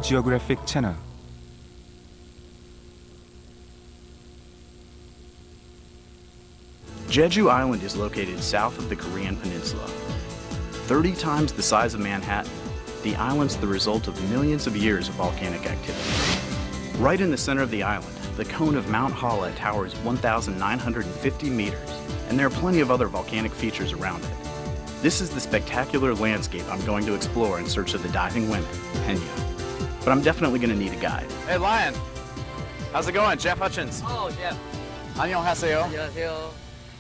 내셔널지오그래픽 채널. Jeju Island is located south of the Korean Peninsula. 30 times the size of Manhattan, the island's the result of millions of years of volcanic activity. Right in the center of the island, the cone of Mount Hala towers 1,950 meters, and there are plenty of other volcanic features around it. This is the spectacular landscape I'm going to explore in search of the diving women, Henya. But I'm definitely going to need a guide. Hey, Lion. How's it going? Jeff Hutchins. Oh, Jeff. 안녕하세요. 안녕하세요.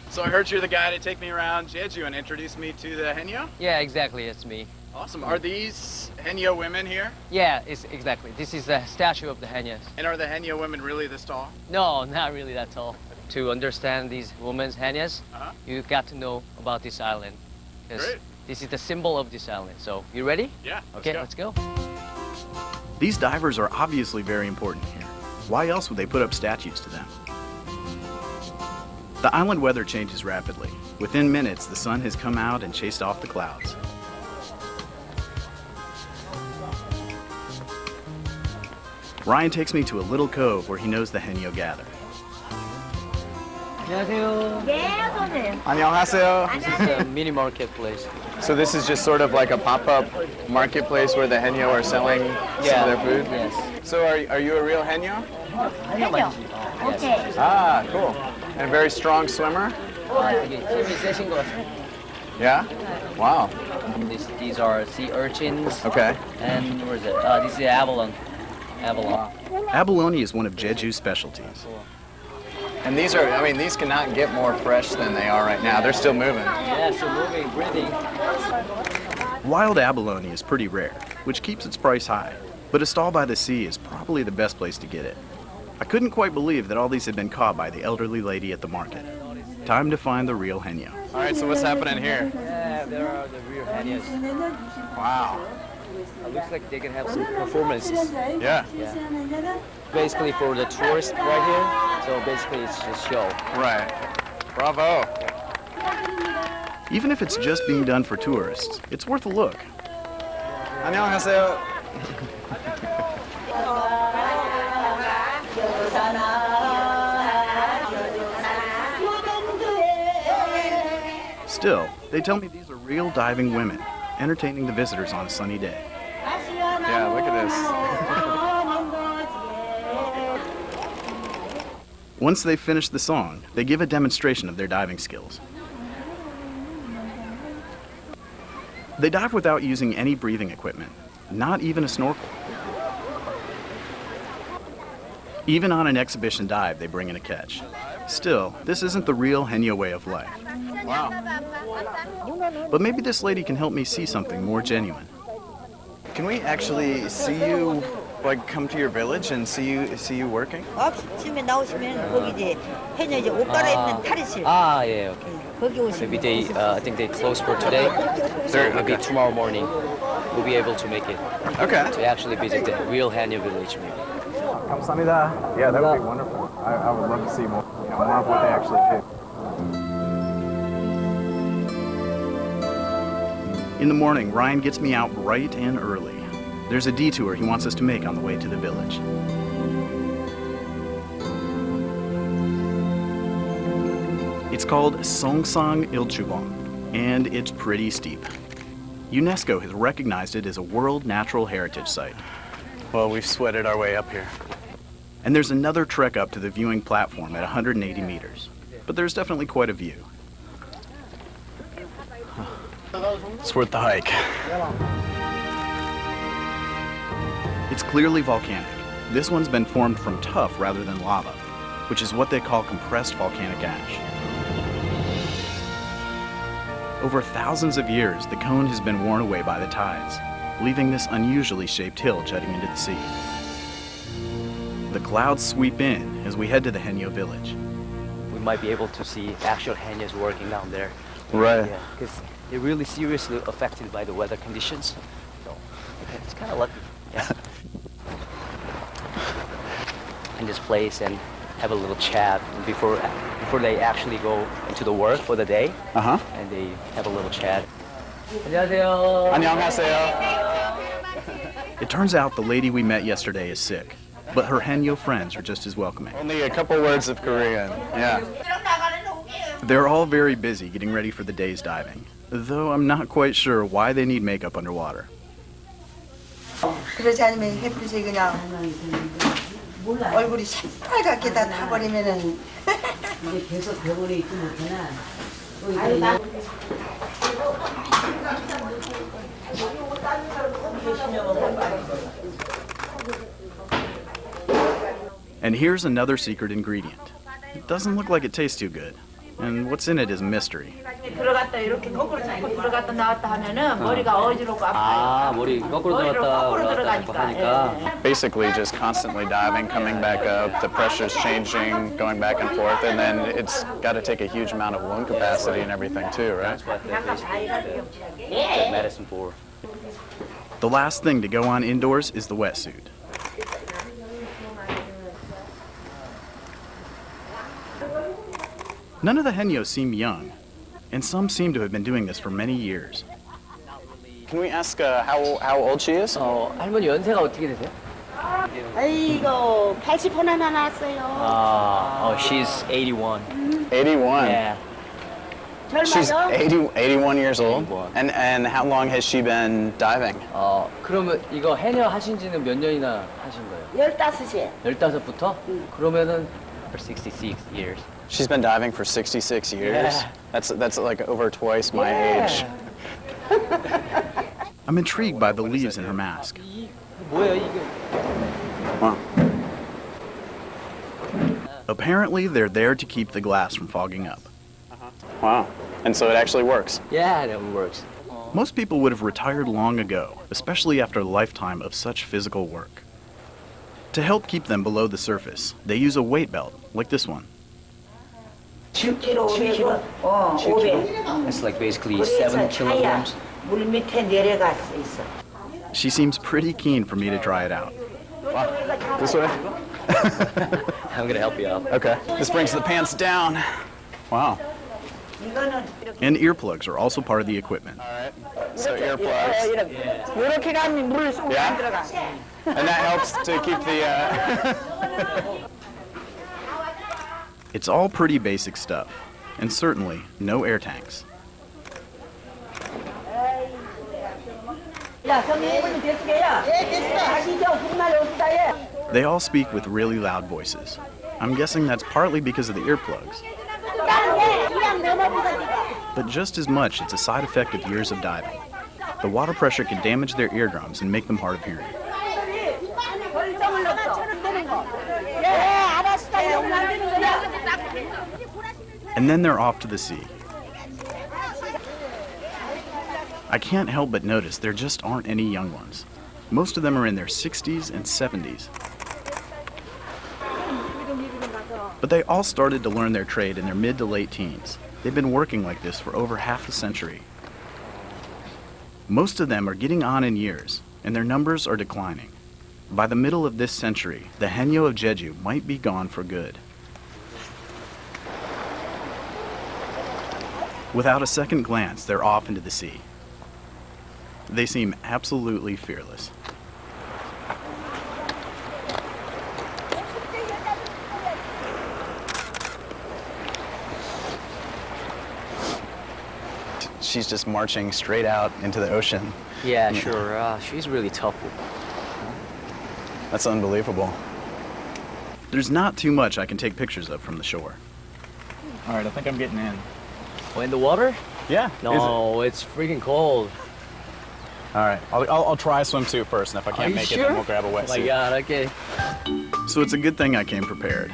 So I heard you're the guy to take me around Jeju and introduce me to the Henyo? Yeah, exactly. It's me. Awesome. Are these Henyo women here? Yeah, it's exactly. This is a statue of the Henyas. And are the Henyo women really this tall? No, not really that tall. To understand these women's Henyas, you got to know about this island. Great. This is the symbol of this island. So, you ready? Yeah. Let's go. These divers are obviously very important here. Why else would they put up statues to them? The island weather changes rapidly. Within minutes, the sun has come out and chased off the clouds. Ryan takes me to a little cove where he knows the Henyo gather. 안녕하세요. 안녕하세요. This is a mini marketplace. So this is just sort of like a pop-up marketplace where the Henyo are selling some of their food? Yes. So are you a real Henyo? Henyo. Okay. Ah, cool. And a very strong swimmer? 되게 힘이 세신 것 같아요. Yeah? Wow. These are sea urchins. Okay. And where is it? This is abalone. Abalone. Abalone is one of Jeju's specialties. And these are, these cannot get more fresh than they are right now. They're still moving. Yeah, so moving, breathing. Wild abalone is pretty rare, which keeps its price high. But a stall by the sea is probably the best place to get it. I couldn't quite believe that all these had been caught by the elderly lady at the market. Time to find the real Henyo. All right, so what's happening here? Yeah, there are the real Henyas. Wow. It looks like they can have some performances. Yeah. Basically for the tourists right here. So basically it's just show. Right. Bravo. Even if it's just being done for tourists, it's worth a look. 안녕하세요. Still, they tell me these are real diving women, entertaining the visitors on a sunny day. Yeah, look at this. Once they've finished the song, they give a demonstration of their diving skills. They dive without using any breathing equipment, not even a snorkel. Even on an exhibition dive, they bring in a catch. Still, this isn't the real Henyo way of life. Wow. But maybe this lady can help me see something more genuine. Can we actually see you, come to your village and see you working? 아침에 나오시면 거기 이제 해녀 이제 옷 갈아입는 탈의실. Yeah, okay. 거기 오시면. Maybe they, I think they close for today. So maybe tomorrow morning we'll be able to make it. Okay. To actually visit the real Henyo Village maybe. 감사합니다. Yeah, that would be wonderful. I would love to see more of what they actually do. In the morning, Ryan gets me out bright and early. There's a detour he wants us to make on the way to the village. It's called Songsang Ilchubon, and it's pretty steep. UNESCO has recognized it as a World Natural Heritage Site. Well, we've sweated our way up here. And there's another trek up to the viewing platform at 180 meters. But there's definitely quite a view. It's worth the hike. It's clearly volcanic. This one's been formed from tuff rather than lava, which is what they call compressed volcanic ash. Over thousands of years, the cone has been worn away by the tides, leaving this unusually shaped hill jutting into the sea. The clouds sweep in as we head to the Henyo Village. We might be able to see actual Henyas working down there. Right. Yeah, because they're really seriously affected by the weather conditions. So it's kind of lucky. Yeah. In this place and have a little chat before they actually go into the work for the day. And they have a little chat. 안녕하세요. 안녕하세요. It turns out the lady we met yesterday is sick, but her Henyo friends are just as welcoming. Only a couple words of Korean. Yeah. They're all very busy getting ready for the day's diving, though I'm not quite sure why they need makeup underwater. 그러지 않으면 햇빛이 그냥 얼굴이 새빨갛게 다 타버리면은 이제 계속 병원에 있지 못하나. And here's another secret ingredient. It doesn't look like it tastes too good, and what's in it is a mystery. 들어갔다 이렇게 거꾸로 잡고 들어갔다 나왔다 하면은 머리가 어지럽고 아파요. 머리 거꾸로 머리를 들어갔다 거꾸로 올라갔다 들어가니까. 하니까. Basically just constantly diving, coming back up, the pressure's changing, going back and forth, and then it's got to take a huge amount of lung capacity and everything too, right? That's what they basically get medicine for. The last thing to go on indoors is the wetsuit. None of the Henyo seem young, and some seem to have been doing this for many years. Can we ask how old she is? 할머니 연세가 어떻게 되세요? 아이고 80분 하나 나왔어요. She's 81. 81. Yeah. She's 젊어요? 81 years old. 81. And how long has she been diving? 그러면 이거 해녀 하신 지는 몇 년이나 하신 거예요? 15시. 15부터? 그러면은 66 years. She's been diving for 66 years. Yeah. That's like over twice my age. I'm intrigued by the leaves in her mask. 뭐예요 이게? Wow. Apparently, they're there to keep the glass from fogging up. Wow. And so it actually works. Yeah, that works. Most people would have retired long ago, especially after a lifetime of such physical work. To help keep them below the surface, they use a weight belt, like this one. 7kg, 500. 500. It's like basically 7 kilograms. 물 밑에 내려가 있어. She seems pretty keen for me to try it out. This way? I'm gonna help you out. Okay. This brings the pants down. Wow. 이거는 And earplugs are also part of the equipment. All right. So earplugs. 이렇게 가면 물 속에 Yeah? 안 들어가. And that helps to keep the It's all pretty basic stuff, and certainly no air tanks. 야, 성인분이 됐으게요? 아시죠? 정말 없다 예. They all speak with really loud voices. I'm guessing that's partly because of the earplugs, but just as much it's a side effect of years of diving. The water pressure can damage their eardrums and make them hard of hearing. And then they're off to the sea. I can't help but notice there just aren't any young ones. Most of them are in their 60s and 70s. But they all started to learn their trade in their mid to late teens. They've been working like this for over half a century. Most of them are getting on in years, and their numbers are declining. By the middle of this century, the Henyo of Jeju might be gone for good. Without a second glance, they're off into the sea. They seem absolutely fearless. She's just marching straight out into the ocean. Yeah, sure. She's really tough. That's unbelievable. There's not too much I can take pictures of from the shore. All right, I think I'm getting in. In the water? Yeah. No, it's freaking cold. All right. I'll try swimsuit first, and if I can't you make it, sure? then we'll grab a Oh my wetsuit. god, okay. So it's a good thing I came prepared.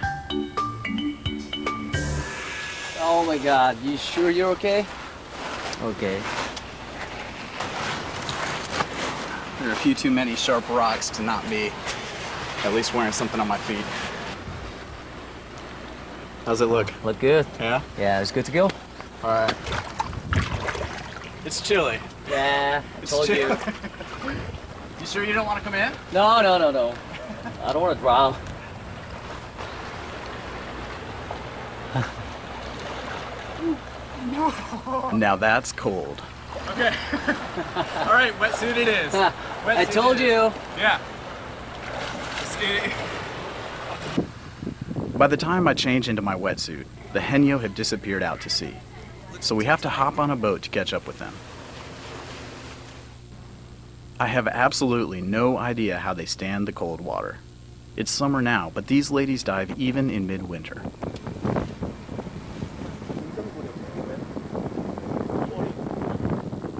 Oh my god, you sure you're okay? Okay. There are a few too many sharp rocks to not be at least wearing something on my feet. How's it look? Look good. Yeah? Yeah, it's good to go. All right. It's chilly. Yeah, I told you. You sure you don't want to come in? No. I don't want to drown. Now that's cold. Okay. All right, wetsuit it is. I told you. Yeah. By the time I change into my wetsuit, the Henyo have disappeared out to sea. So we have to hop on a boat to catch up with them. I have absolutely no idea how they stand the cold water. It's summer now, but these ladies dive even in midwinter.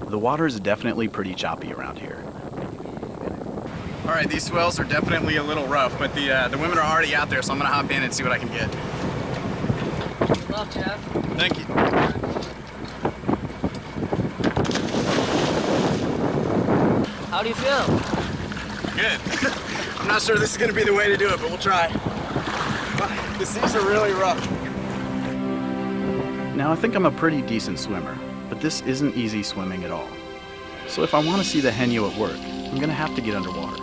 The water is definitely pretty choppy around here. All right, these swells are definitely a little rough, but the women are already out there, so I'm gonna hop in and see what I can get. Good luck, Jeff. Thank you. How do you feel? Good. I'm not sure this is gonna be the way to do it, but we'll try. The seas are really rough. Now I think I'm a pretty decent swimmer, but this isn't easy swimming at all. So if I want to see the Henyo at work, I'm gonna have to get underwater.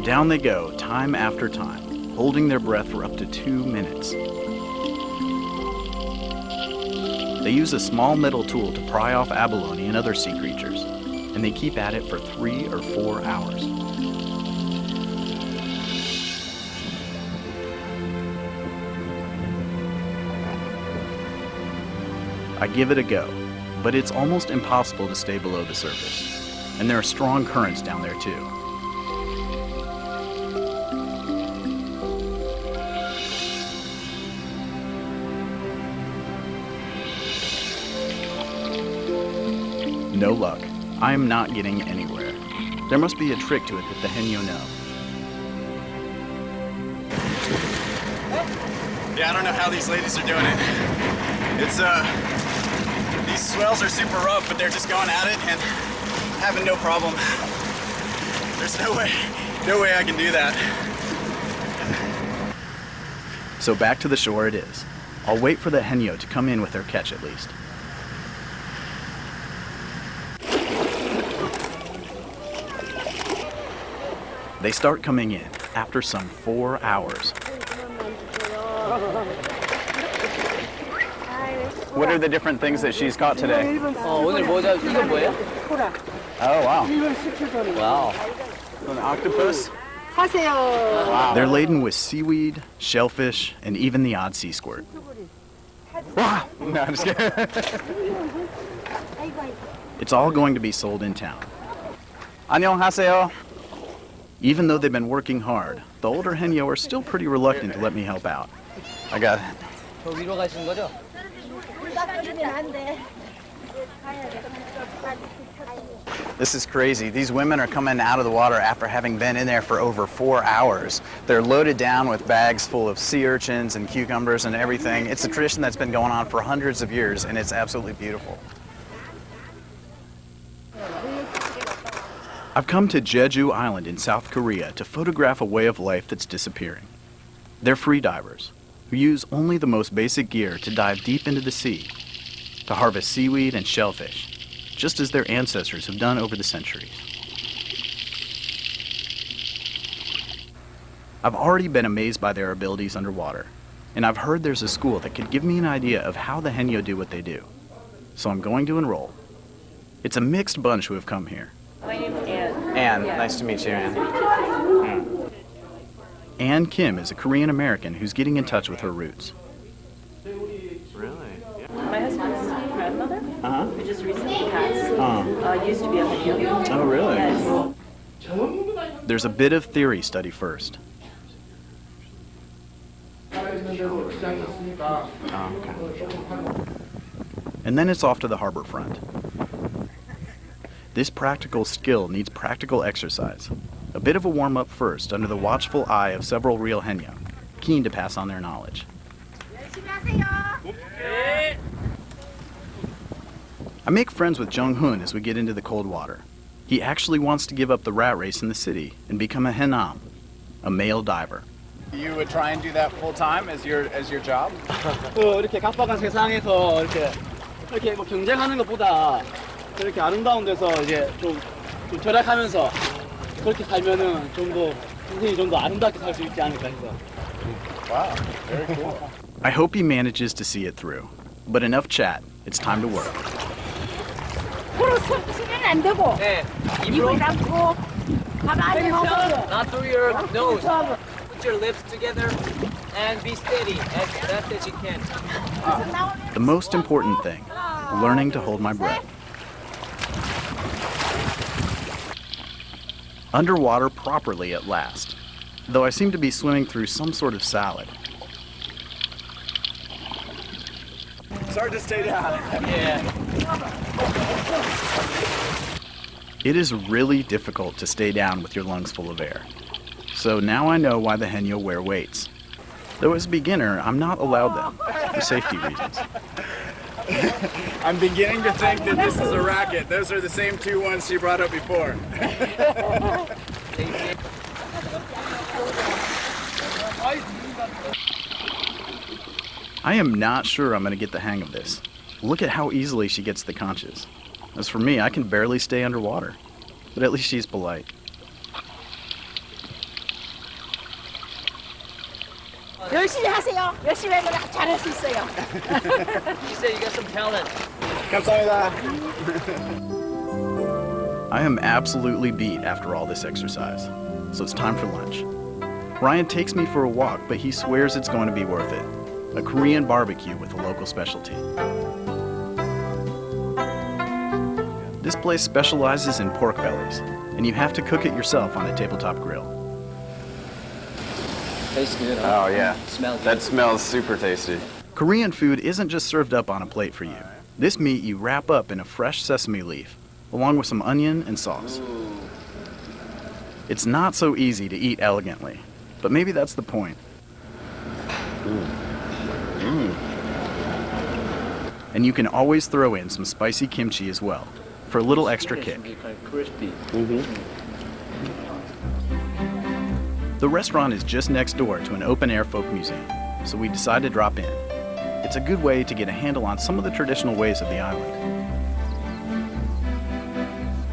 Down they go, time after time, holding their breath for up to 2 minutes. They use a small metal tool to pry off abalone and other sea creatures, and they keep at it for 3 or 4 hours. I give it a go, but it's almost impossible to stay below the surface, and there are strong currents down there too. No luck. I am not getting anywhere. There must be a trick to it that the Henyo know. Yeah, I don't know how these ladies are doing it. It's, these swells are super rough, but they're just going at it and having no problem. There's no way I can do that. So back to the shore it is. I'll wait for the Henyo to come in with their catch at least. They start coming in after some 4 hours. What are the different things that she's caught today? 오늘 뭐죠? 이건 뭐예요? Oh, wow. Wow. An octopus? They're laden with seaweed, shellfish, and even the odd sea squirt. Wow. No, I'm just kidding. It's all going to be sold in town. 안녕하세요. Even though they've been working hard, the older Henyo are still pretty reluctant to let me help out. I got it. 저 위로 가시는 거죠? This is crazy. These women are coming out of the water after having been in there for over 4 hours. They're loaded down with bags full of sea urchins and cucumbers and everything. It's a tradition that's been going on for hundreds of years, and it's absolutely beautiful. I've come to Jeju Island in South Korea to photograph a way of life that's disappearing. They're free divers who use only the most basic gear to dive deep into the sea, to harvest seaweed and shellfish, just as their ancestors have done over the centuries. I've already been amazed by their abilities underwater, and I've heard there's a school that could give me an idea of how the Henyo do what they do. So I'm going to enroll. It's a mixed bunch who have come here. My name's Anne. Anne, nice to meet you, Anne. Ann Kim is a Korean American who's getting in touch with her roots. My husband's grandmother, who just recently passed, used to be a Henyo. Oh, really? Yes. There's a bit of theory study first. And then it's off to the harbor front. This practical skill needs practical exercise. A bit of a warm-up first under the watchful eye of several real Henyo, keen to pass on their knowledge. I make friends with Jung-hoon as we get into the cold water. He actually wants to give up the rat race in the city and become a henam, a male diver. You would try and do that full time as your job? 이렇게 각박한 세상에서 이렇게 뭐 경쟁하는 것보다 저렇게 아름다운 데서 이제 좀 절약하면서 그렇게 살면은 좀 더 인생이 좀 더 아름답게 살 수 있지 않을까 해서. Wow, very cool. I hope he manages to see it through. But enough chat. It's time to work. 안 되고 네. 입을 닫고 가만히 하고 Not through your nose. Put your lips together and be steady as best as you can. The most important thing, learning to hold my breath. Underwater properly at last, though I seem to be swimming through some sort of salad. It's hard to stay down. Yeah. It is really difficult to stay down with your lungs full of air. So now I know why the Henyo wear weights. Though as a beginner, I'm not allowed them for safety reasons. I'm beginning to think that this is a racket. Those are the same two ones she brought up before. I am not sure I'm going to get the hang of this. Look at how easily she gets the conches. As for me, I can barely stay underwater. But at least she's polite. 열심히 하세요. 열심히 하면 잘할 수 있어요. You say you got some talent. 감사합니다. I am absolutely beat after all this exercise. So it's time for lunch. Ryan takes me for a walk, but he swears it's going to be worth it. A Korean barbecue with a local specialty. This place specializes in pork bellies, and you have to cook it yourself on a tabletop grill. Tastes good. Oh, yeah. Smells good. That smells super tasty. Korean food isn't just served up on a plate for you. This meat you wrap up in a fresh sesame leaf, along with some onion and sauce. It's not so easy to eat elegantly, but maybe that's the point. And you can always throw in some spicy kimchi as well, for a little extra kick. Crispy. The restaurant is just next door to an open-air folk museum, so we decided to drop in. It's a good way to get a handle on some of the traditional ways of the island.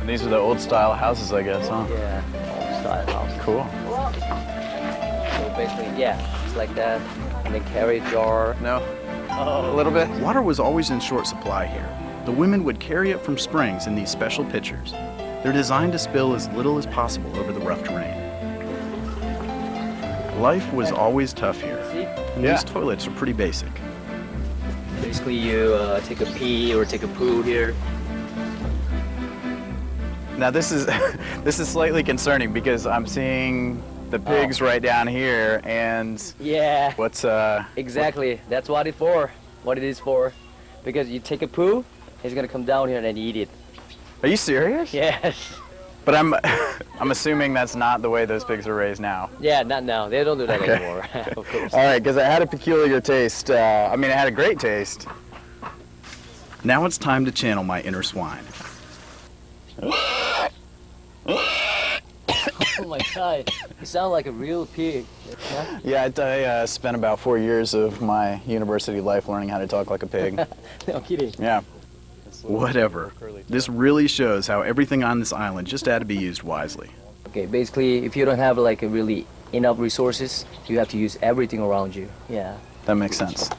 And these are the old-style houses, I guess, huh? Yeah, old style house. Cool. So basically, yeah, it's like that. And then carry jar. No? A little bit? Water was always in short supply here. The women would carry it from springs in these special pitchers. They're designed to spill as little as possible over the rough terrain. Life was always tough here, and Yeah. these toilets are pretty basic. Basically, you take a pee or take a poo here. Now this is this is slightly concerning because I'm seeing the pigs right down here, and Yeah. what's Exactly. That's what it's for. What it is for. Because you take a poo, it's gonna come down here and eat it. Are you serious? Yes. But I'm assuming that's not the way those pigs are raised now. Yeah, not now. They don't do that Okay. anymore. Of course. All right, because it had a peculiar taste. I mean, it had a great taste. Now it's time to channel my inner swine. Oh my God. You sound like a real pig. Yeah? Yeah, I spent about 4 years of my university life learning how to talk like a pig. No kidding. Yeah. Whatever. This really shows how everything on this island just had to be used wisely. Okay, basically, if you don't have like a really enough resources, you have to use everything around you. Yeah. That makes sense.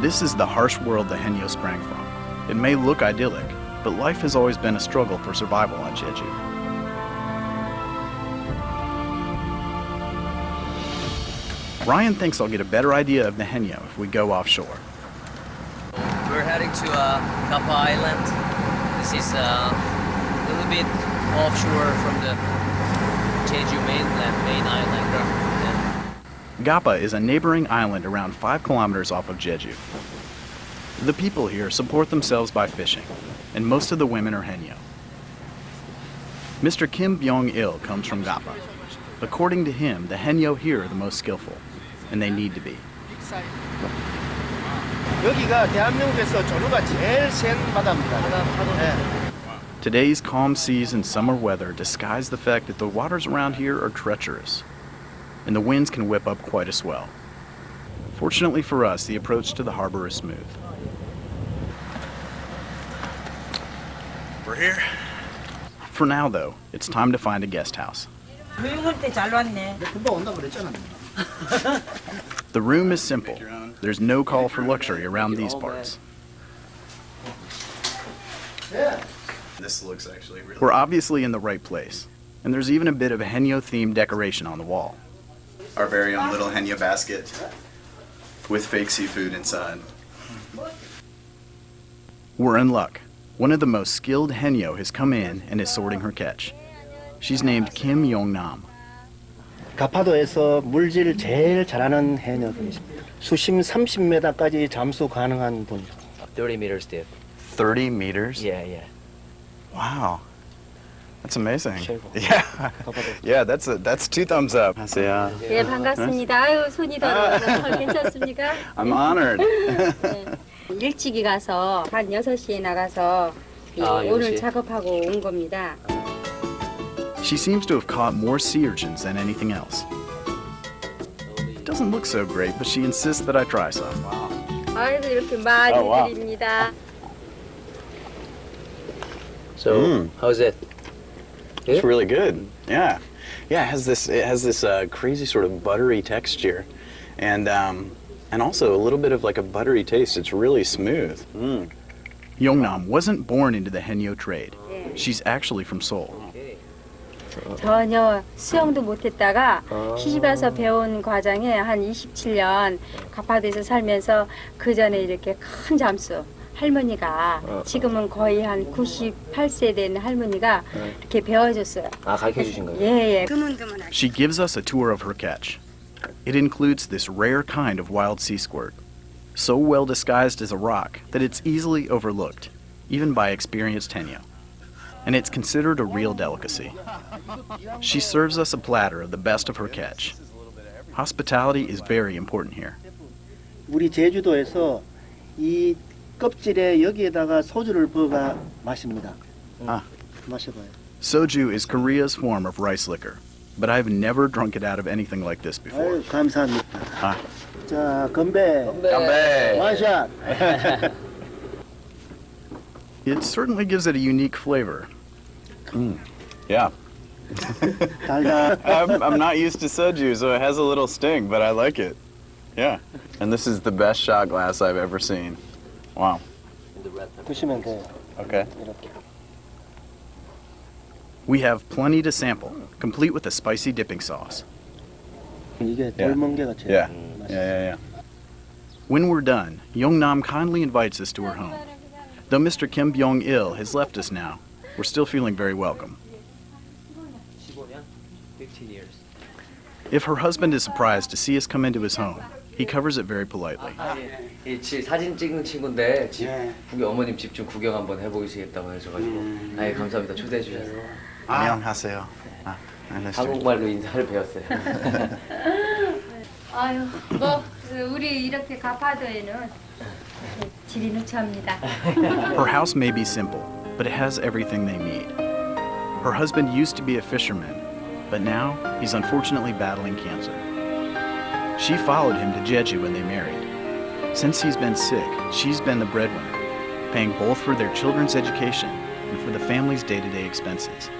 This is the harsh world the Henyo sprang from. It may look idyllic, but life has always been a struggle for survival on Jeju. Ryan thinks I'll get a better idea of the Henyo if we go offshore. We're heading to Kappa Island. This is a little bit offshore from the Jeju mainland, main island. Gappa is a neighboring island around 5 kilometers off of Jeju. The people here support themselves by fishing, and most of the women are Henyo. Mr. Kim Byung-il comes from Gappa. According to him, the Henyo here are the most skillful, and they need to be. 여기가 대한민국에서 조류가 제일 센 바다입니다. Today's calm seas and summer weather disguise the fact that the waters around here are treacherous, and the winds can whip up quite a swell. Fortunately for us, the approach to the harbor is smooth. We're here. For now, though, it's time to find a guest house. 조용할 때 잘 왔네. 금방 온다고 그랬잖아. The room is simple. There's no call for luxury around these parts. This looks actually really... We're obviously in the right place, and there's even a bit of Henyo-themed decoration on the wall. Our very own little Henya basket with fake seafood inside. We're in luck. One of the most skilled Henyo has come in and is sorting her catch. She's named Kim Yong-nam. 가파도에서 물질 제일 잘하는 해녀분이십니다. 수심 30m까지 잠수 가능한 분이죠. 30 meters deep. 30 meters? Yeah. Wow. That's amazing. 최고. Yeah. Yeah, that's 2 thumbs up. 안녕하세요. 예, 반갑습니다. 아유, 손이 더러워서 괜찮습니까? I'm honored. 네. 일찍이 가서 한 6시에 나가서 오늘 작업하고 온 겁니다. She seems to have caught more sea urchins than anything else. Doesn't look so great, but she insists that I try some. Wow. 아이고, 이렇게 많이 드립니다. So, how's it? It's really good. Yeah. Yeah, it has this crazy sort of buttery texture, and also a little bit of like a buttery taste. It's really smooth. Yong-nam wasn't born into the Henyo trade. She's actually from Seoul. 전혀 수영도 못했다가 시집와서 배운 과정에 한 27년 가파도에서 살면서 그 전에 이렇게 큰 잠수 할머니가 지금은 거의 한 98세 된 할머니가 이렇게 배워줬어요. 아, 가르쳐 주신 거예요? 예. She gives us a tour of her catch. It includes this rare kind of wild sea squirt, so well disguised as a rock that it's easily overlooked, even by experienced Henyo. And it's considered a real delicacy. She serves us a platter of the best of her catch. Hospitality is very important here. 우리 제주도에서 이 껍질에 여기에다가 소주를 부어가 마십니다. 마셔봐요. Soju is Korea's form of rice liquor, but I've never drunk it out of anything like this before. 아유, 감사합니다. 자, 건배. 건배. 원샷. It certainly gives it a unique flavor. Yeah. I'm not used to soju, so it has a little sting, but I like it. Yeah. And this is the best shot glass I've ever seen. Wow. 드시면 돼요. Okay. 이렇게. We have plenty to sample, complete with a spicy dipping sauce. 이게 돌멍게가 제일 Yeah. 맛있어요. Yeah. When we're done, Yong-nam kindly invites us to her home. Though Mr. Kim Byung-il has left us now, we're still feeling very welcome. 15 years. If her husband is surprised to see us come into his home, he covers it very politely. 이 사진 찍는 친구인데 어머님 집 좀 구경 한번 해보시겠다고 하셔가지고 감사합니다. 초대해 주셔서. 안녕하세요. 한국말로 인사를 배웠어요. 아유, 우리 이렇게 가파도에는 질이 누차합니다. Her house may be simple, but it has everything they need. Her husband used to be a fisherman, but now he's unfortunately battling cancer. She followed him to Jeju when they married. Since he's been sick, she's been the breadwinner, paying both for their children's education and for the family's day-to-day expenses.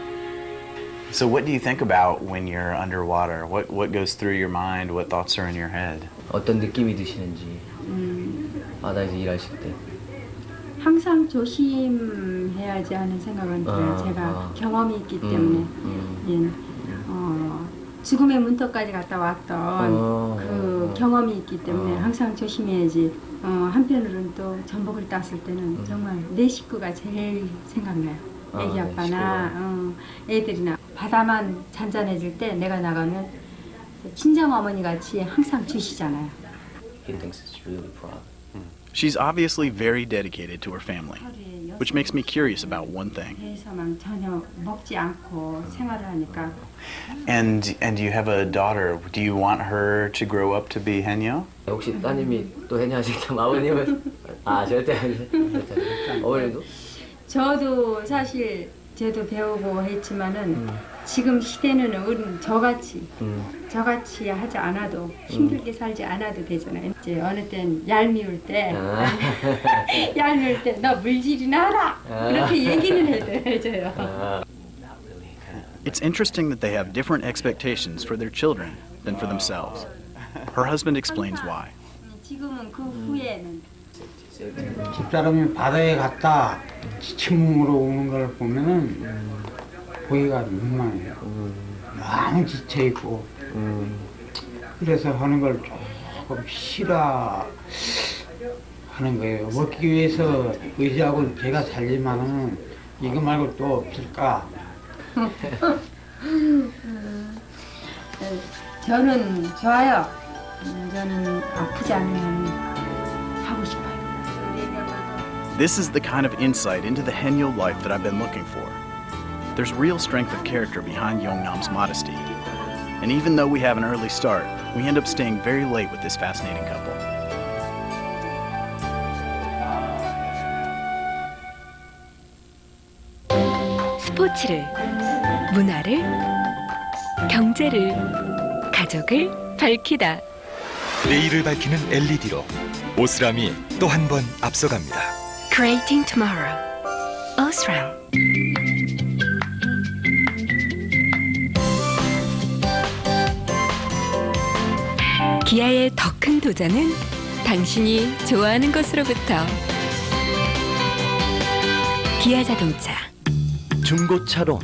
So what do you think about when you're underwater? What goes through your mind? What thoughts are in your head? 어떤 느낌이 드시는지 바다에서 일하실 때. 항상 조심해야지 하는 생각은 들어요. 제가 경험이 있기 때문에 죽음의 문턱까지 갔다 왔던 그 경험이 있기 때문에 항상 조심해야지. 한편으로는 또 전복을 땄을 때는 정말 내 식구가 제일 생각나요. 애기 아빠나 애들이나 바다만 잔잔해질 때 내가 나가면 친정 어머니 같이 항상 주시잖아요. He thinks it's really proud. She's obviously very dedicated to her family, which makes me curious about one thing. 배에서만 전혀 먹지 않고 생활을 하니까. And you have a daughter. Do you want her to grow up to be Henyo? 혹시 따님이 또 해녀 하시겠다면 아버님은 절대 아니세요? 어머님도? 저도 사실 저도 배우고 했지만은 지금 시대는 저같이 하지 않아도 힘들게 살지 않아도 되잖아요. 이제 어느 땐 얄미울 때 너 물질이나 하라 그렇게 얘기는 해줘요. It's interesting that they have different expectations for their children than for themselves. Her husband explains why. 지금은 그 후에는 집사람이 바다에 갔다 지침으로 오는 걸 보면은 보기가 민망해요. 너무 지쳐 있고 그래서 하는 걸 조금 싫어하는 거예요. 먹기 위해서 의지하고 제가 살지만은 이거 말고 또 없을까? 저는 좋아요. 저는 아프지 않으면 하고 싶어요. This is the kind of insight into the Henyo life that I've been looking for. There's real strength of character behind Yeongnam's modesty. And even though we have an early start, we end up staying very late with this fascinating couple. 스포츠를, 문화를, 경제를, 가족을 밝히다. 내일을 밝히는 LED로 오스람이 또 한 번 앞서갑니다. Creating Tomorrow, Osram. 기아의 더 큰 도전은 당신이 좋아하는 것으로부터. 기아 자동차. 중고차로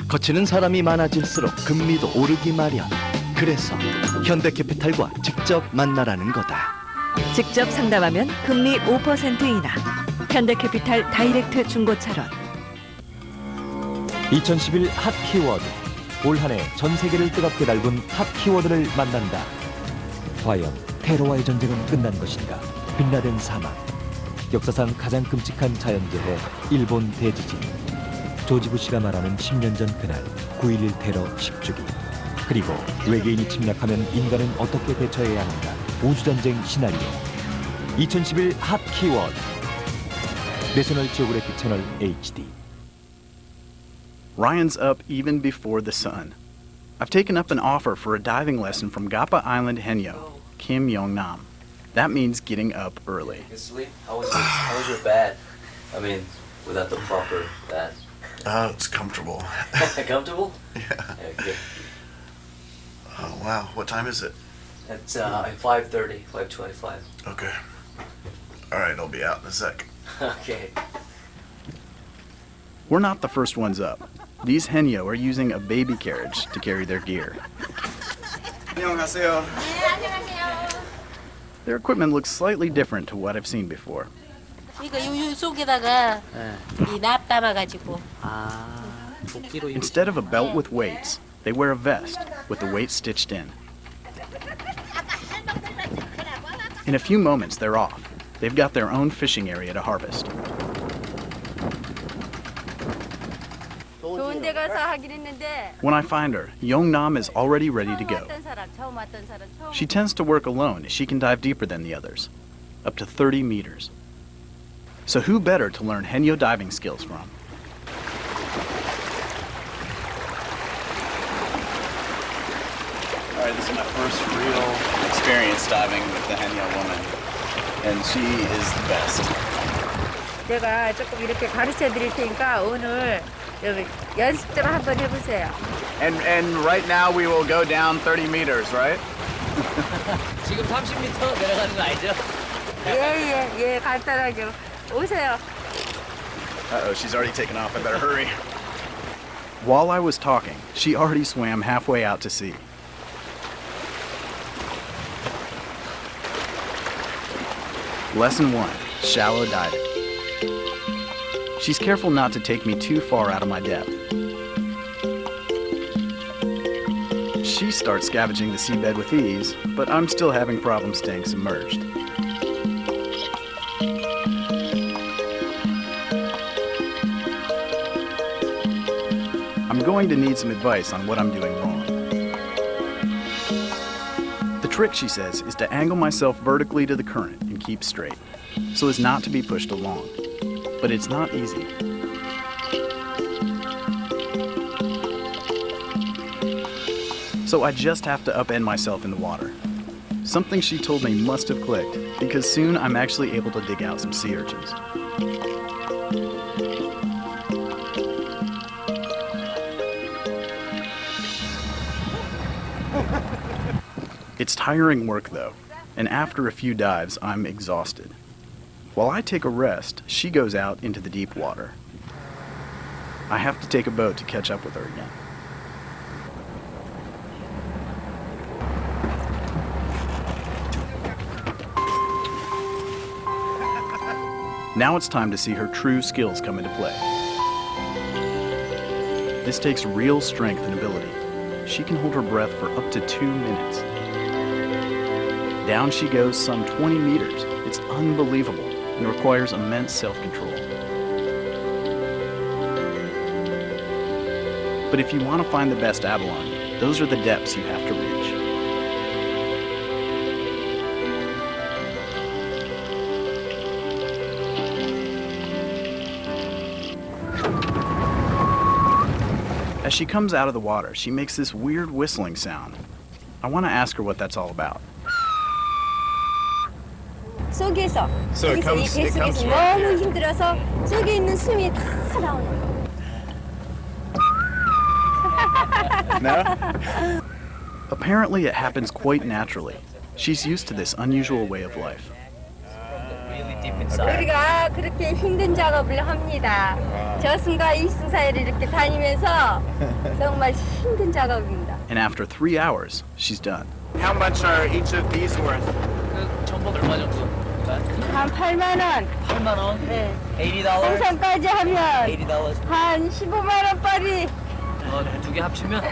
거치는 사람이 많아질수록 금리도 오르기 마련. 그래서 현대캐피탈과 직접 만나라는 거다. 직접 상담하면 금리 5% 인하. 현대캐피탈 다이렉트 중고차론. 2011 핫 키워드. 올 한 해 전 세계를 뜨겁게 달군 핫 키워드를 만난다. 과연 테러와의 전쟁은 끝난 것인가? 빈라덴 사망. 역사상 가장 끔찍한 자연재해 일본 대지진. 조지 부시가 말하는 10년 전 그날 9.11 테러 10주기. 그리고 외계인이 침략하면 인간은 어떻게 대처해야 하는가? 우주전쟁 시나리오. 2011 핫 키워드. 내셔널지오그래픽 채널 HD. Ryan's up even before the sun. I've taken up an offer for a diving lesson from Gapa Island Henyo, Kim Yeongnam. That means getting up early. Sleep? How was your bed? I mean, without the proper bed. It's comfortable. Comfortable? Yeah. Good. Oh, wow. What time is it? It's 5:30, 5:25. Okay. All right, I'll be out in a sec. Okay. We're not the first ones up. These Henyo are using a baby carriage to carry their gear. 안녕하세요. Their equipment looks slightly different to what I've seen before. 이거 요 속에다가 이 납 담아가지고. Instead of a belt with weights, they wear a vest with the weight stitched in. In a few moments, they're off. They've got their own fishing area to harvest. 좋은 데 가서 하긴 했는데 When I find her, Yeongnam is already ready to go. 처음 왔던 사람 처음 She tends to work alone as she can dive deeper than the others, up to 30 meters. So who better to learn Henyo diving skills from? All right, this is my first real experience diving with the Henya woman, and she is the best. 제가 조금 이렇게 가르쳐 드릴 테니까 오늘 여기 연습 좀 한번 해보세요. And right now we will go down 30 meters, right? 지금 30m 내려가는 거 알죠? 예, 간단하게 오세요. Uh-oh, she's already taken off. I better hurry. While I was talking, she already swam halfway out to sea. Lesson 1, shallow diving. She's careful not to take me too far out of my depth. She starts scavenging the seabed with ease, but I'm still having problems staying submerged. I'm going to need some advice on what I'm doing wrong. The trick, she says, is to angle myself vertically to the current and keep straight, so as not to be pushed along. But it's not easy. So I just have to upend myself in the water. Something she told me must have clicked, because soon I'm actually able to dig out some sea urchins. It's tiring work though, and after a few dives, I'm exhausted. While I take a rest, she goes out into the deep water. I have to take a boat to catch up with her again. Now it's time to see her true skills come into play. This takes real strength and ability. She can hold her breath for up to 2 minutes. Down she goes some 20 meters. It's unbelievable and requires immense self-control. But if you want to find the best abalone, those are the depths you have to reach. As she comes out of the water, she makes this weird whistling sound. I want to ask her what that's all about. 속에서 So it comes- 이 it comes 뱃속에서 from 너무 힘들어서 속에 있는 숨이 다 나오는 거예요. No? Apparently it happens quite naturally. She's used to this unusual way of life. 우리가 그렇게 힘든 작업을 합니다. 저승과 이승 사이를 이렇게 다니면서 정말 힘든 작업입니다. And after 3 hours, she's done. How much are each of these worth? 그 전복 얼마 정도? 한 8만 원. 8만 원? 네. $80. 생선까지 하면 $80. 한 15만 원짜리. 두 개 합치면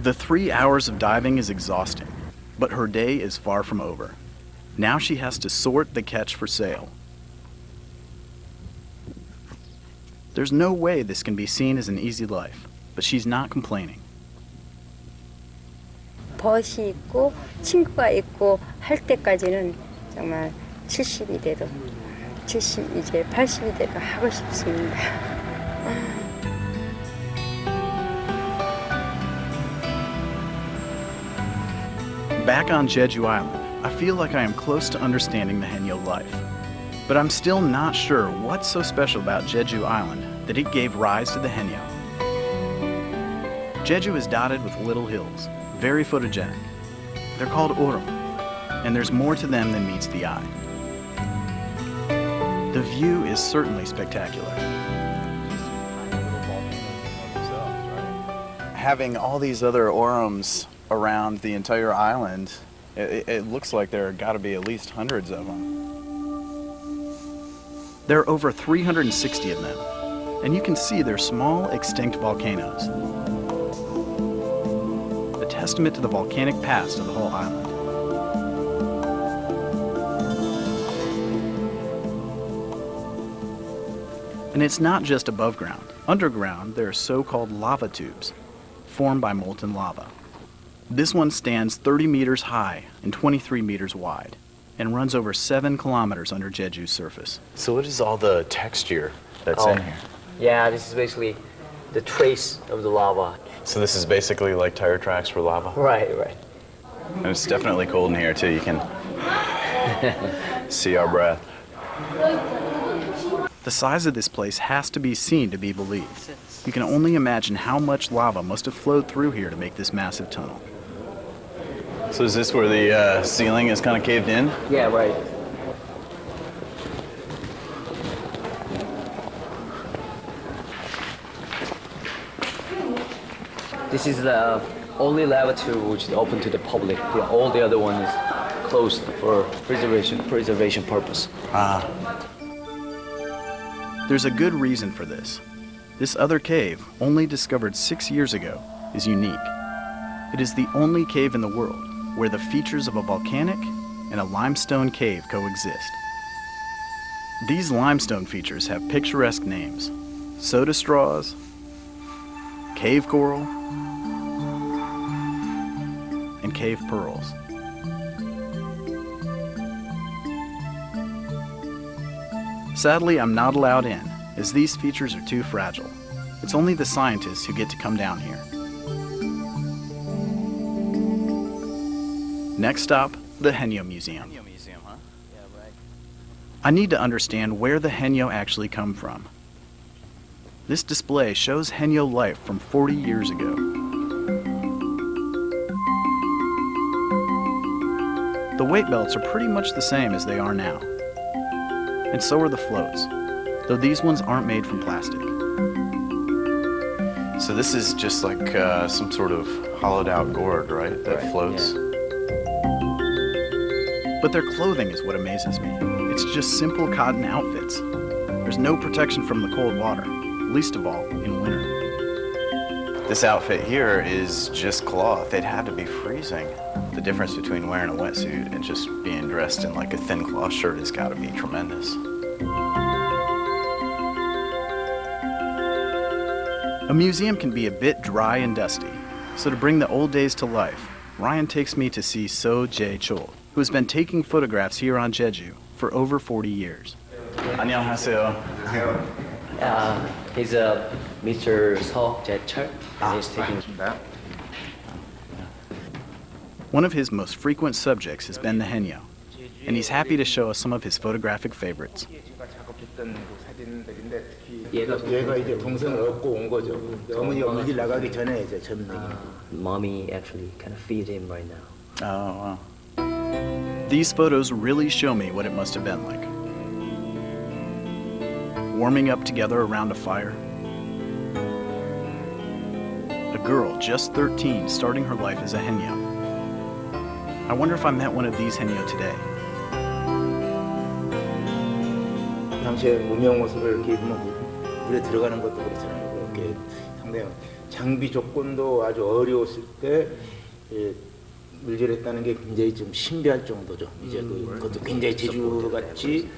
The 3 hours of diving is exhausting, but her day is far from over. Now she has to sort the catch for sale. There's no way this can be seen as an easy life, but she's not complaining. 벗이 있고 친구가 있고 할 때까지는 정말 70이 돼도 70 이제 80이 돼도 하고 싶습니다. Back on Jeju Island, I feel like I am close to understanding the Henyo life. But I'm still not sure what's so special about Jeju Island that it gave rise to the Henyo. Jeju is dotted with little hills, very photogenic. They're called Orum, and there's more to them than meets the eye. The view is certainly spectacular. Having all these other orums around the entire island, it looks like there got to be at least hundreds of them. There are over 360 of them, and you can see they're small, extinct volcanoes. A testament to the volcanic past of the whole island. And it's not just above ground. Underground, there are so-called lava tubes, formed by molten lava. This one stands 30 meters high and 23 meters wide, and runs over 7 kilometers under Jeju's surface. So what is all the texture that's in here? Yeah, this is basically the trace of the lava. So this is basically like tire tracks for lava? Right, right. And it's definitely cold in here too. You can see our breath. The size of this place has to be seen to be believed. You can only imagine how much lava must have flowed through here to make this massive tunnel. So is this where the ceiling is kind of caved in? Yeah, right. This is the only lava tube which is open to the public. All the other one is closed for preservation purpose. There's a good reason for this. This other cave, only discovered 6 years ago, is unique. It is the only cave in the world where the features of a volcanic and a limestone cave coexist. These limestone features have picturesque names: soda straws, cave coral, and cave pearls. Sadly, I'm not allowed in, as these features are too fragile. It's only the scientists who get to come down here. Next stop, the Henyo Museum. I need to understand where the Henyo actually come from. This display shows Henyo life from 40 years ago. The weight belts are pretty much the same as they are now. And so are the floats, though these ones aren't made from plastic. So this is just like some sort of hollowed out gourd, right? That floats. Yeah. But their clothing is what amazes me. It's just simple cotton outfits. There's no protection from the cold water, least of all in winter. This outfit here is just cloth. They'd have to be freezing. The difference between wearing a wetsuit and just being dressed in like a thin cloth shirt has got to be tremendous. A museum can be a bit dry and dusty, so to bring the old days to life, Ryan takes me to see So Jae-chol, who has been taking photographs here on Jeju for over 40 years. 안녕하세요. He's Mr. So Jae-chol, and he's taking. One of his most frequent subjects has been the Henyo, and he's happy to show us some of his photographic favorites. 얘가 이제 동생을 얻고 온 거죠. 어머니가 물길 나가기 전에 이제 젊은이. Mommy actually kind of feeds him right now. Oh, wow. These photos really show me what it must have been like. Warming up together around a fire. A girl, just 13, starting her life as a Henyo. I wonder if I met one of these Henyo today. 당시에 무명 모습을 이렇게 입으면 물에 들어가는 것도 그렇잖아요. 이렇게 상당히 장비 조건도 아주 어려웠을 때 물질했다는 게 굉장히 좀 신비할 정도죠. 이제 그것도 굉장히 제주같이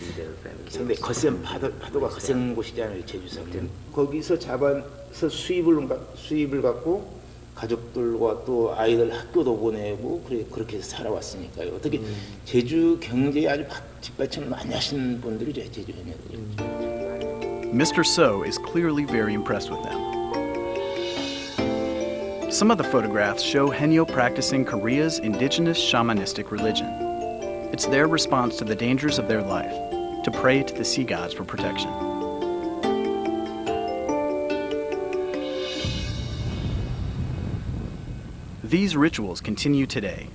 상당히 거센 파도가 거센 곳이잖아요. 제주섬은. 거기서 잡아서 수입을 갖고 가족들과 또 아이들 학교도 보내고 그렇게 살아왔으니까요. 어떻게 제주 경제에 아주 뒷받침을 많이 하신 분들이죠, 제주해녀들이. Mr. So is clearly very impressed with them. Some of the photographs show Henyo practicing Korea's indigenous shamanistic religion. It's their response to the dangers of their life, to pray to the sea gods for protection. These rituals continue today.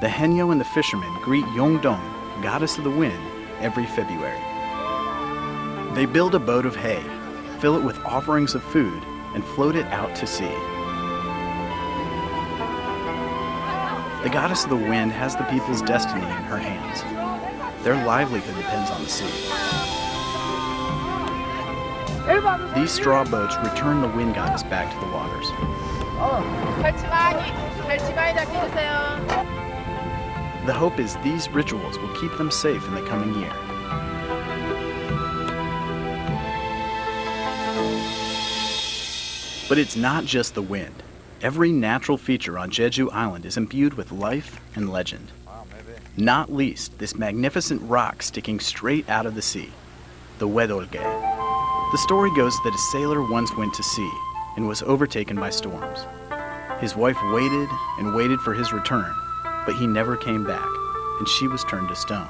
The Henyo and the fishermen greet Yongdong, goddess of the wind, every February. They build a boat of hay, fill it with offerings of food, and float it out to sea. The goddess of the wind has the people's destiny in her hands. Their livelihood depends on the sea. These straw boats return the wind goddess back to the waters. The hope is these rituals will keep them safe in the coming year. But it's not just the wind. Every natural feature on Jeju Island is imbued with life and legend. Not least, this magnificent rock sticking straight out of the sea, the Wedolge. The story goes that a sailor once went to sea and was overtaken by storms. His wife waited and waited for his return, but he never came back, and she was turned to stone.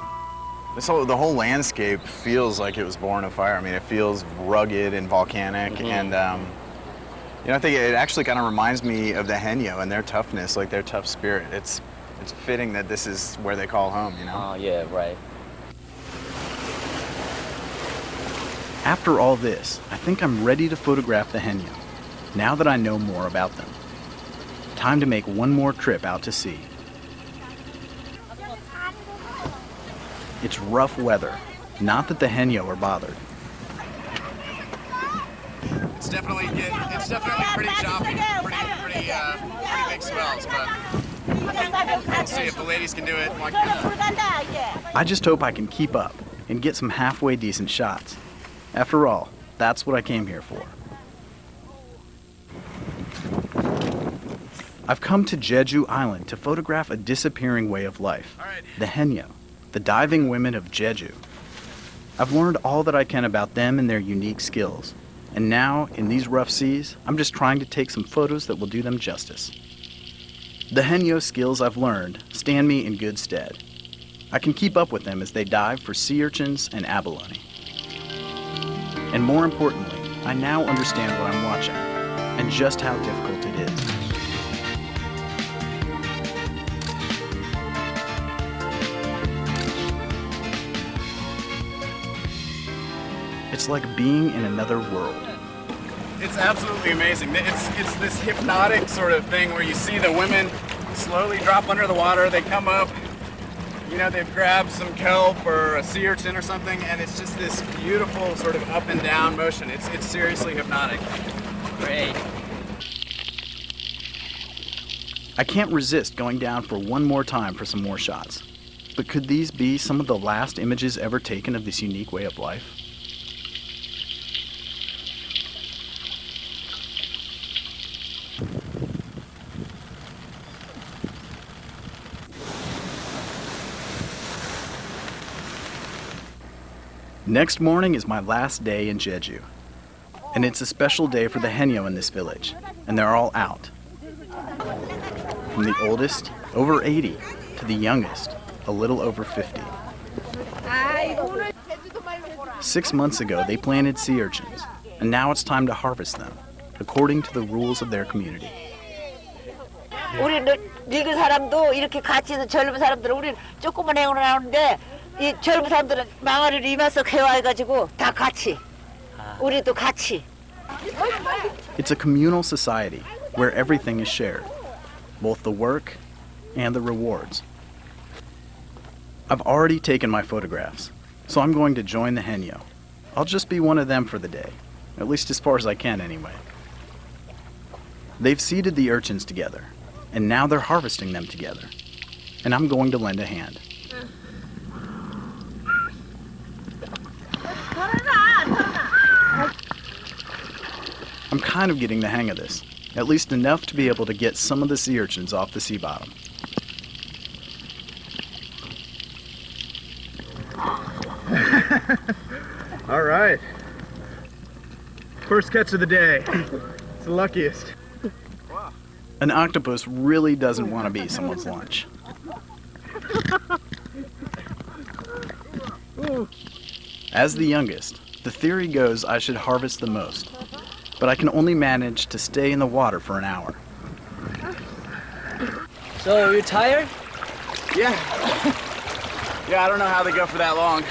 The whole landscape feels like it was born of fire. I mean, it feels rugged and volcanic, and I think it actually kind of reminds me of the Henyo and their toughness, like their tough spirit. It's fitting that this is where they call home, you know? Oh, yeah, right. After all this, I think I'm ready to photograph the Henyo, now that I know more about them. Time to make one more trip out to sea. It's rough weather, not that the Henyo are bothered. It's definitely pretty choppy, pretty big swells, but we'll see if the ladies can do it. Why can't I just hope I can keep up and get some halfway decent shots. After all, that's what I came here for. I've come to Jeju Island to photograph a disappearing way of life, the Henyo, the diving women of Jeju. I've learned all that I can about them and their unique skills. And now, in these rough seas, I'm just trying to take some photos that will do them justice. The Henyo skills I've learned stand me in good stead. I can keep up with them as they dive for sea urchins and abalone. And more importantly, I now understand what I'm watching and just how difficult it is. It's like being in another world. It's absolutely amazing. It's this hypnotic sort of thing where you see the women slowly drop under the water. They come up, you know, they've grabbed some kelp or a sea urchin or something, and it's just this beautiful sort of up and down motion. It's seriously hypnotic. Great. I can't resist going down for one more time for some more shots. But could these be some of the last images ever taken of this unique way of life? Next morning is my last day in Jeju. And it's a special day for the Henyo in this village, and they're all out. From the oldest, over 80, to the youngest, a little over 50. 6 months ago, they planted sea urchins, and now it's time to harvest them, according to the rules of their community. 우리 늙은 사람도 이렇게 같이 있는 젊은 사람들은 우리 조그만 행운을 하는데 이 젊은 사람들은 망아리를 이마서 개화해가지고 다 같이 우리도 같이. It's a communal society where everything is shared, both the work and the rewards. I've already taken my photographs, so I'm going to join the Henyo. I'll just be one of them for the day, at least as far as I can anyway. They've seeded the urchins together, and now they're harvesting them together, and I'm going to lend a hand. I'm kind of getting the hang of this, at least enough to be able to get some of the sea urchins off the sea bottom. All right. First catch of the day. It's the luckiest. An octopus really doesn't want to be someone's lunch. As the youngest, the theory goes I should harvest the most, but I can only manage to stay in the water for an hour. So, you're tired? Yeah. Yeah, I don't know how they go for that long.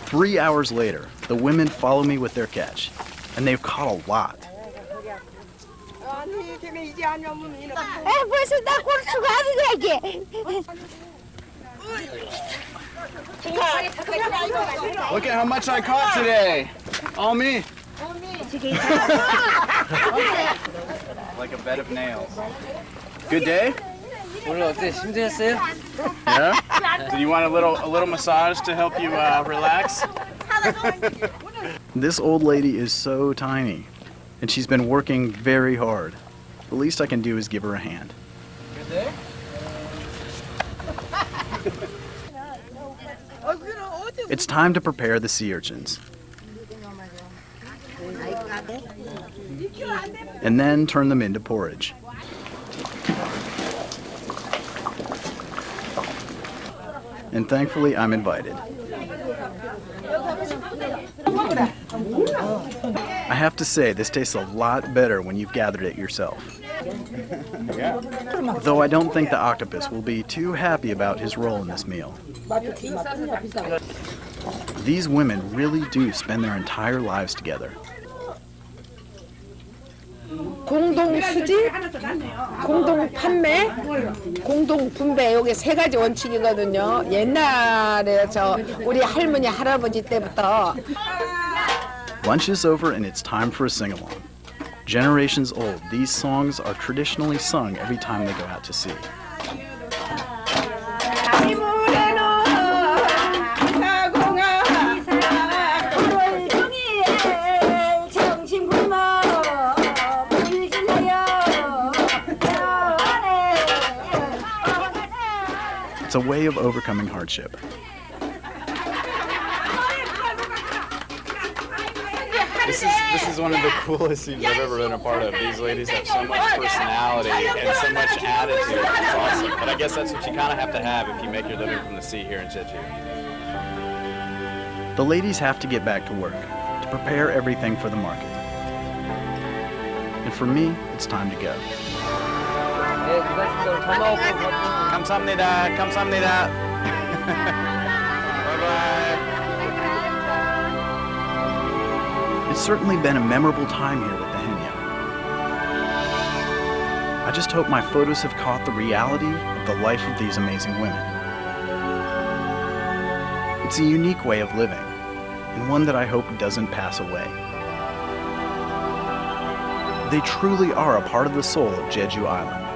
3 hours later, the women follow me with their catch, and they've caught a lot. 벌써 나 고추가 아니야 Look at how much I caught today. All me. Like a bed of nails. Good day? 오늘 어때? 힘드셨어요? Yeah? Did you want a little massage to help you relax? This old lady is so tiny, and she's been working very hard. The least I can do is give her a hand. Good day? It's time to prepare the sea urchins. And then turn them into porridge. And thankfully, I'm invited. I have to say, this tastes a lot better when you've gathered it yourself. Though I don't think the octopus will be too happy about his role in this meal. These women really do spend their entire lives together. 공동 수집, 공동 판매, 공동 분배 여기 세 가지 원칙이거든요. 옛날에 우리 할머니 할아버지 때부터. Lunch is over and it's time for a sing-along. Generations old, these songs are traditionally sung every time they go out to sea. It's a way of overcoming hardship. This is one of the coolest scenes I've ever been a part of. These ladies have so much personality and so much attitude. It's awesome. But I guess that's what you kind of have to have if you make your living from the sea here in Jeju. The ladies have to get back to work to prepare everything for the market. And for me, it's time to go. 감사합니다. 감사합니다. Bye-bye. It's certainly been a memorable time here with the Henya. I just hope my photos have caught the reality of the life of these amazing women. It's a unique way of living, and one that I hope doesn't pass away. They truly are a part of the soul of Jeju Island.